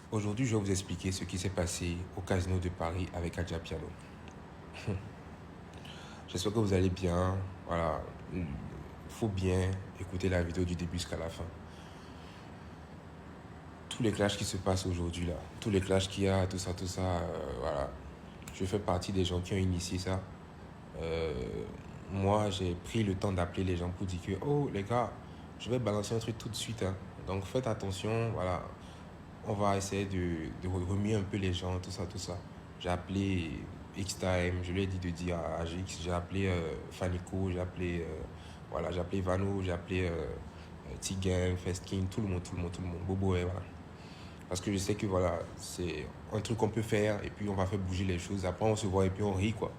Aujourd'hui, je vais vous expliquer ce qui s'est passé au Casino de Paris avec Adja Piano. J'espère que vous allez bien. Voilà, il faut bien écouter la vidéo du début jusqu'à la fin. Tous les clashs qui se passent aujourd'hui là, tous les clashs qu'il y a, tout ça, voilà. Je fais partie des gens qui ont initié ça. Euh, Moi, j'ai pris le temps d'appeler les gens pour dire que, oh les gars, je vais balancer un truc tout de suite, hein. Donc faites attention, voilà. On va essayer de remuer un peu les gens, tout ça, tout ça. J'ai appelé X-Time, je lui ai dit de dire à Agix, j'ai appelé Fanico, j'ai appelé, voilà, j'ai appelé Vano, j'ai appelé Tigan, Festkin, tout le monde, Bobo, et voilà. Parce que je sais que voilà, c'est un truc qu'on peut faire et puis on va faire bouger les choses. Après, on se voit et puis on rit, quoi.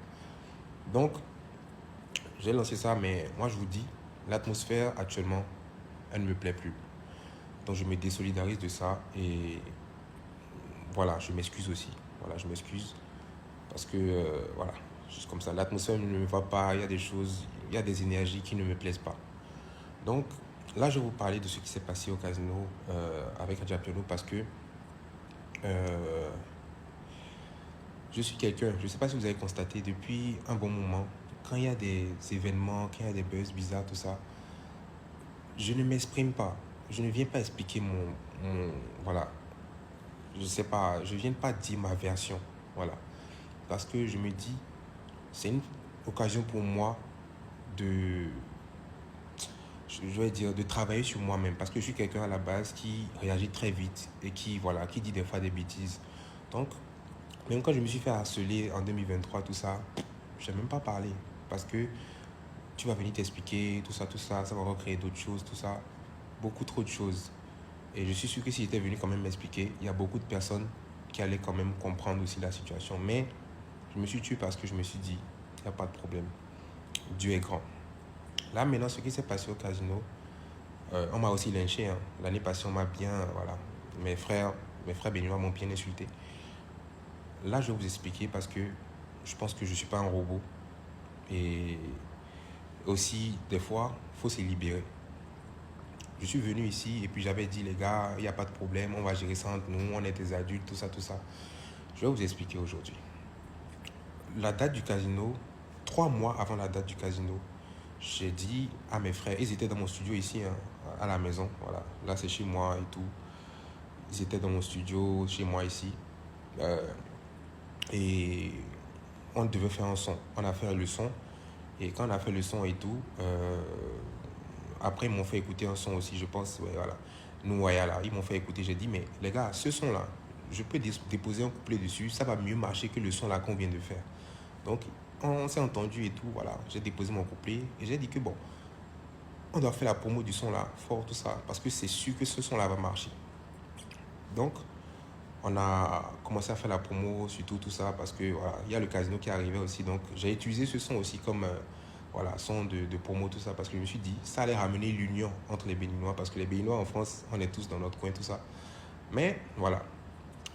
Donc, j'ai lancé ça, mais moi, je vous dis, l'atmosphère actuellement, elle ne me plaît plus. Donc, je me désolidarise de ça et voilà, je m'excuse aussi. Voilà, je m'excuse parce que, voilà, juste comme ça, l'atmosphère ne me va pas, il y a des choses, il y a des énergies qui ne me plaisent pas. Donc, là, je vais vous parler de ce qui s'est passé au casino avec Adja Piano parce que euh, je suis quelqu'un, je ne sais pas si vous avez constaté depuis un bon moment, quand il y a des événements, quand il y a des buzz bizarres, tout ça, je ne m'exprime pas. Je ne viens pas expliquer voilà, je sais pas, je viens pas dire ma version, voilà. Parce que je me dis, c'est une occasion pour moi de, je vais dire, de travailler sur moi-même. Parce que je suis quelqu'un à la base qui réagit très vite et qui, voilà, qui dit des fois des bêtises. Donc, même quand je me suis fait harceler en 2023, tout ça, je n'ai même pas parlé. Parce que tu vas venir t'expliquer, tout ça va recréer d'autres choses, tout ça. Beaucoup trop de choses. Et je suis sûr que si j'étais venu quand même m'expliquer, il y a beaucoup de personnes qui allaient quand même comprendre aussi la situation. Mais je me suis tué parce que je me suis dit, il n'y a pas de problème. Dieu est grand. Là, maintenant, ce qui s'est passé au casino, on m'a aussi lynché, hein. L'année passée, on m'a bien, voilà. Mes frères béninois m'ont bien insulté. Là, je vais vous expliquer parce que je pense que je ne suis pas un robot. Et aussi, des fois, il faut se libérer. Je suis venu ici et puis j'avais dit, les gars, il n'y a pas de problème, on va gérer ça entre nous, on est des adultes, tout ça, tout ça. Je vais vous expliquer aujourd'hui. La date du casino, 3 mois avant la date du casino, j'ai dit à mes frères, ils étaient dans mon studio ici, hein, à la maison, voilà. Là, c'est chez moi et tout. Ils étaient dans mon studio, chez moi ici. Euh, et on devait faire un son. On a fait le son. Et quand on a fait le son et tout, après, ils m'ont fait écouter un son aussi, je pense, ouais, voilà. Nous, ouais, là, ils m'ont fait écouter. J'ai dit, mais les gars, ce son-là, je peux déposer un couplet dessus, ça va mieux marcher que le son-là qu'on vient de faire. Donc, on s'est entendu et tout, voilà. J'ai déposé mon couplet et j'ai dit que bon, on doit faire la promo du son-là, fort, tout ça, parce que c'est sûr que ce son-là va marcher. Donc, on a commencé à faire la promo sur tout ça parce que voilà, il y a le casino qui arrivait aussi. Donc, j'ai utilisé ce son aussi comme voilà, son de promo, tout ça, parce que je me suis dit, ça allait ramener l'union entre les Béninois, parce que les Béninois en France, on est tous dans notre coin, tout ça. Mais voilà,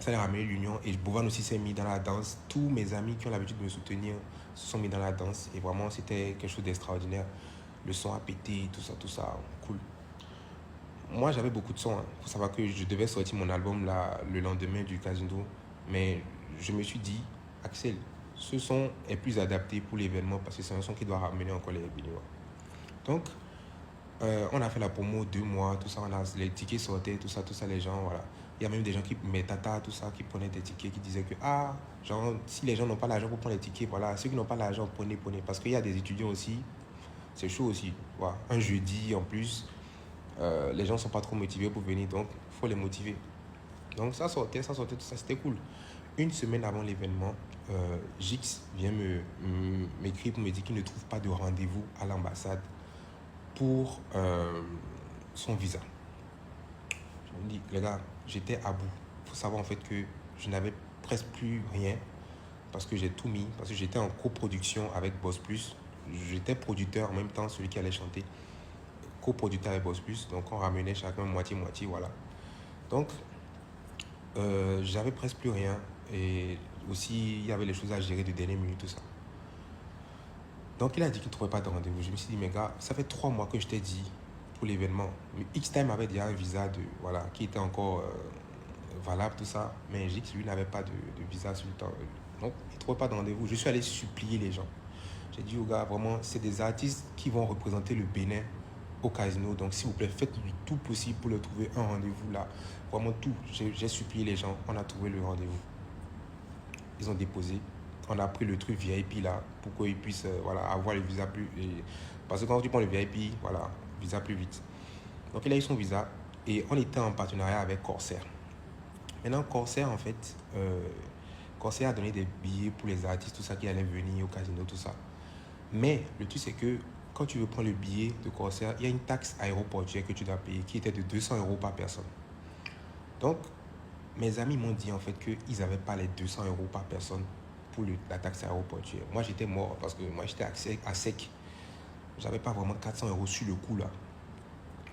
ça allait ramener l'union. Et Bovan aussi s'est mis dans la danse. Tous mes amis qui ont l'habitude de me soutenir se sont mis dans la danse. Et vraiment, c'était quelque chose d'extraordinaire. Le son a pété, tout ça, cool. Moi, j'avais beaucoup de sons. Il faut savoir que je devais sortir mon album là, le lendemain du casino. Mais je me suis dit, Axel, ce son est plus adapté pour l'événement parce que c'est un son qui doit ramener encore les Béninois. Donc, on a fait la promo 2 mois, tout ça, les tickets sortaient, tout ça, les gens, voilà. Il y a même des gens qui, mes tatas, tout ça, qui prenaient des tickets, qui disaient que, ah, genre, si les gens n'ont pas l'argent pour prendre les tickets, voilà, ceux qui n'ont pas l'argent, prenez. Parce qu'il y a des étudiants aussi, c'est chaud aussi, voilà. Un jeudi en plus, les gens ne sont pas trop motivés pour venir, donc il faut les motiver. Donc tout ça, c'était cool. Une semaine avant l'événement, Jix vient m'écrire pour me dire qu'il ne trouve pas de rendez-vous à l'ambassade pour son visa. Je me dis, les gars, j'étais à bout. Il faut savoir en fait que je n'avais presque plus rien parce que j'ai tout mis, parce que j'étais en coproduction avec Boss Plus. J'étais producteur en même temps, celui qui allait chanter. Coproducteur avec Boss Plus, donc on ramenait chacun moitié-moitié, voilà. Donc, j'avais presque plus rien. Et aussi, il y avait les choses à gérer de dernière minute, tout ça. Donc, il a dit qu'il ne trouvait pas de rendez-vous. Je me suis dit, mais gars, ça fait 3 mois que je t'ai dit pour l'événement. Mais X-Time avait déjà un visa de, voilà, qui était encore valable, tout ça. Mais Gix, lui, n'avait pas de visa sur le temps. Donc, il ne trouvait pas de rendez-vous. Je suis allé supplier les gens. J'ai dit aux gars, vraiment, c'est des artistes qui vont représenter le Bénin au casino. Donc, s'il vous plaît, faites le tout possible pour leur trouver un rendez-vous là. Vraiment tout. J'ai supplié les gens. On a trouvé le rendez-vous. Ils ont déposé. On a pris le truc VIP là pour qu'ils puissent voilà, avoir le visa plus. Parce que quand tu prends le VIP, voilà, visa plus vite. Donc, il a eu son visa et on était en partenariat avec Corsair. Maintenant, Corsair, en fait, Corsair a donné des billets pour les artistes, tout ça qui allait venir au casino, tout ça. Mais le truc, c'est que quand tu veux prendre le billet de Corsair, il y a une taxe aéroportuaire que tu dois payer qui était de 200 € par personne. Donc, mes amis m'ont dit en fait qu'ils n'avaient pas les 200 € par personne pour la taxe aéroportuaire. Moi, j'étais mort parce que moi, j'étais à sec. J'avais pas vraiment 400 € sur le coup là,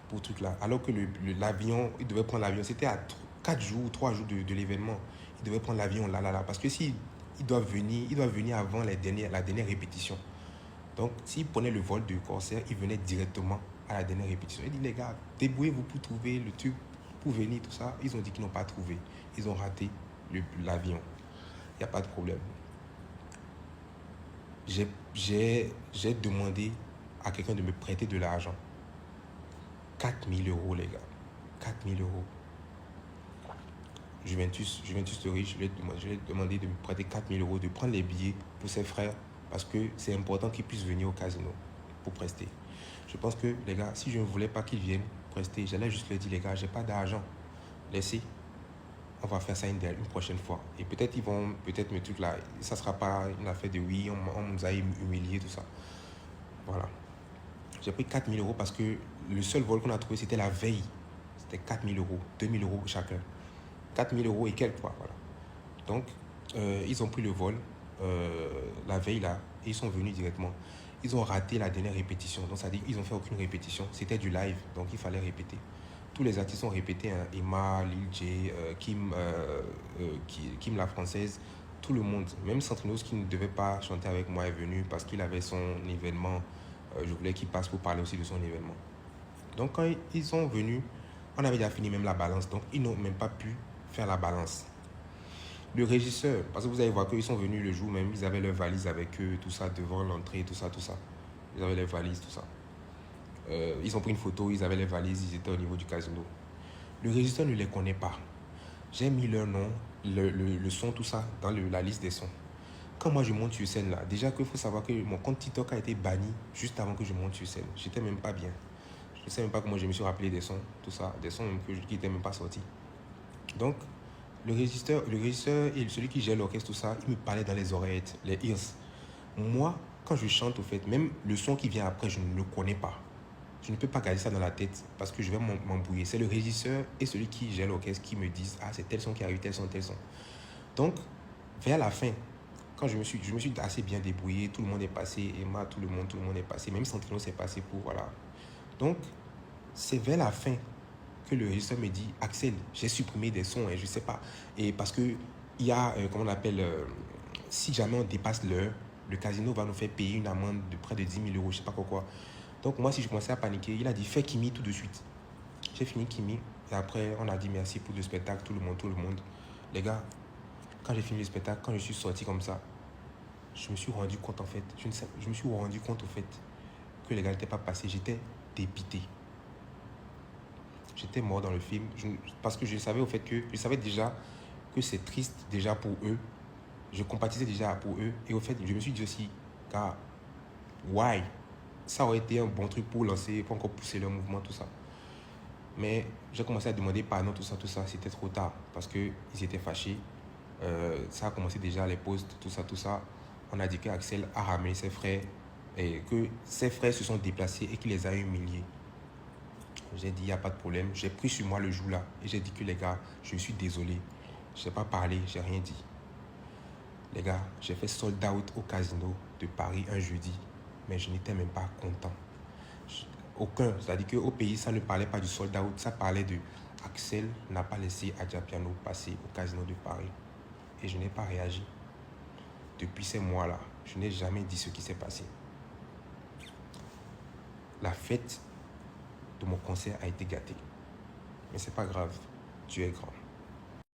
pour ce truc là. Alors que l'avion, il devait prendre l'avion. C'était à 4 jours ou 3 jours de l'événement. Il devait prendre l'avion là. Parce que s'il doit venir avant la dernière répétition. Donc, s'il prenait le vol de Corsair, il venait directement à la dernière répétition. Il dit, les gars, débrouillez-vous pour trouver le truc, pour venir, tout ça. Ils ont dit qu'ils n'ont pas trouvé. Ils ont raté l'avion. Il n'y a pas de problème. J'ai demandé à quelqu'un de me prêter de l'argent. 4 000 €, les gars. 4 000 €. Juventus le riche, je lui ai demandé de me prêter 4 000 €, de prendre les billets pour ses frères, parce que c'est important qu'ils puissent venir au casino pour prester. Je pense que, les gars, si je ne voulais pas qu'ils viennent prester, j'allais juste leur dire, les gars, j'ai pas d'argent. Laissez, on va faire ça une prochaine fois. Et peut-être ils vont, peut-être mes trucs là, ça sera pas une affaire de oui, on nous a humiliés, tout ça. Voilà. J'ai pris 4 000 € parce que le seul vol qu'on a trouvé, c'était la veille. C'était 4 000 €, 2 000 € chacun. 4 000 € et quelques, quoi, voilà. Donc, ils ont pris le vol la veille, là, et ils sont venus directement. Ils ont raté la dernière répétition. Donc, ça dit qu'ils n'ont fait aucune répétition. C'était du live, donc il fallait répéter. Tous les artistes ont répété, hein, Emma, Lil J, Kim la française, tout le monde. Même Santrinos qui ne devait pas chanter avec moi est venu parce qu'il avait son événement. Je voulais qu'il passe pour parler aussi de son événement. Donc, quand ils sont venus, on avait déjà fini même la balance. Donc, ils n'ont même pas pu faire la balance. Le régisseur, parce que vous allez voir qu'ils sont venus le jour même, ils avaient leurs valises avec eux, tout ça, devant l'entrée, tout ça. Ils avaient les valises, tout ça. Ils ont pris une photo, ils avaient les valises, ils étaient au niveau du casino. Le régisseur ne les connaît pas. J'ai mis leur nom, le son, tout ça, dans la liste des sons. Quand moi je monte sur scène là, déjà qu'il faut savoir que mon compte TikTok a été banni juste avant que je monte sur scène. J'étais même pas bien. Je ne sais même pas comment je me suis rappelé des sons, tout ça, des sons qui n'étaient même pas sortis. Donc, le régisseur et celui qui gère l'orchestre, tout ça, il me parlait dans les oreillettes, les ears. Moi, quand je chante, au fait, même le son qui vient après, je ne le connais pas. Je ne peux pas garder ça dans la tête parce que je vais m'embrouiller. C'est le régisseur et celui qui gère l'orchestre qui me disent « Ah, c'est tel son qui arrive, tel son, tel son. » Donc, vers la fin, quand je me suis assez bien débrouillé, tout le monde est passé, Emma, tout le monde est passé, même Santrino s'est passé pour, voilà. Donc, c'est vers la fin que le régisseur me dit « Axel, j'ai supprimé des sons, et je ne sais pas. » Et parce que il y a, comment on appelle, si jamais on dépasse l'heure, le casino va nous faire payer une amende de près de 10 000 €, je ne sais pas quoi. Donc moi, si je commençais à paniquer, il a dit « Fais Kimi tout de suite. » J'ai fini Kimi, et après, on a dit merci pour le spectacle, tout le monde. Les gars, quand j'ai fini le spectacle, quand je suis sorti comme ça, je me suis rendu compte, en fait, que les gars n'étaient pas passés. J'étais dépité. J'étais mort dans le film parce que je savais déjà que c'est triste déjà pour eux. Je compatissais déjà pour eux. Et au fait, je me suis dit aussi, car, why? Ça aurait été un bon truc pour lancer, pour encore pousser leur mouvement, tout ça. Mais j'ai commencé à demander pardon, tout ça. C'était trop tard parce qu'ils étaient fâchés. Ça a commencé déjà les posts, tout ça. On a dit qu'Axel a ramené ses frères et que ses frères se sont déplacés et qu'il les a humiliés. J'ai dit, il n'y a pas de problème. J'ai pris sur moi le jour-là et j'ai dit que les gars, je suis désolé. Je n'ai pas parlé, je n'ai rien dit. Les gars, j'ai fait sold out au casino de Paris un jeudi, mais je n'étais même pas content. C'est-à-dire qu'au pays, ça ne parlait pas du sold out, ça parlait de Axel n'a pas laissé Adjapiano passer au casino de Paris. Et je n'ai pas réagi. Depuis ces mois-là, je n'ai jamais dit ce qui s'est passé. La fête de mon concert a été gâtée. Mais c'est pas grave, Dieu est grand.